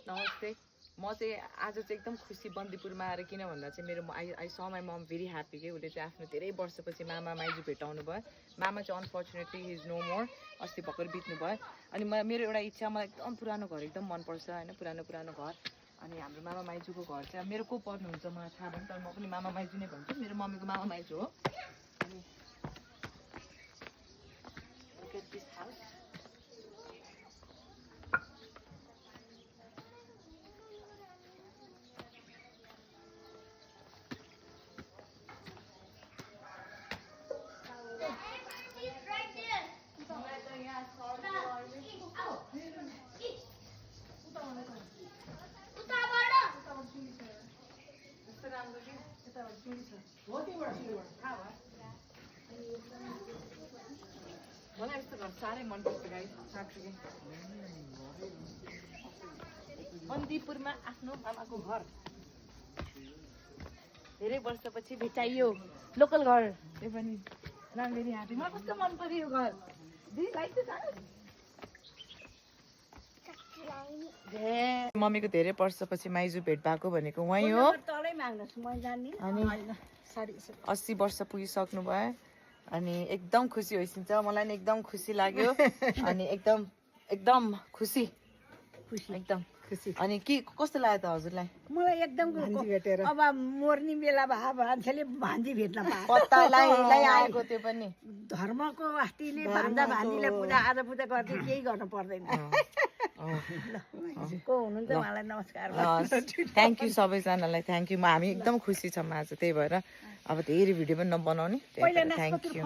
नमस्ते म चाहिँ आज चाहिँ एकदम खुसी बन्दीपुरमा आएर किन भन्दा चाहिँ मेरो आई स माई मम भेरी ह्याप्पी के उसले चाहिँ आफ्नो धेरै वर्षपछि मामा माइजू भेटाउनु भयो मामा चाहिँ unfortunately he is no more अस्ति भर्खर बित्नु भयो अनि मेरो एउटा इच्छा मलाई एकदम पुरानो घर एकदम मनपर्छ होइन पुरानो घर अनि हाम्रो मामा माइजूको घर चाहिँ मेरो को पर्नुहुन्छ मलाई थाहा भएन तर म पनि मामा माइजू नै भन्छु मेरो मम्मीको मामा माइजू हो अनि look at this house. मलाई यस्तो घर साह्रै मनपर्छ गाई साँच्चै बन्दीपुरमा आफ्नो मामाको घर धेरै वर्षपछि भेटाइयो लोकल घर त्यही पनि रामभेरी ह्याप्पी मलाई कस्तो मन पर्यो यो घर मम्मीको धेरै वर्षपछि माइजू भेट भएको भनेको वहीँ हो अनि 80 वर्ष पुगिसक्नु भयो अनि एकदम खुसी होइसिन्छ मलाई नि एकदम खुसी लाग्यो अनि एकदम खुसी एकदम खुसी अनि के कस्तो लाग्यो त हजुरलाई मलाई एकदम भेटेर अब मर्ने बेला भए मान्छेले भान्जी भेट्न पाए पत्तालाई आएको त्यो पनि धर्मको अस्तिले भान्जा भान्जीले पूजा आज पूजा गर्दै केही गर्नु पर्दैन को हुनुहुन्छ मलाई नमस्कार थ्याङ्क यू सबैजनालाई थ्याङ्क यू हामी एकदम खुसी छौँ आज त्यही भएर अब धेरै भिडियो पनि नबनाउने थ्याङ्क यू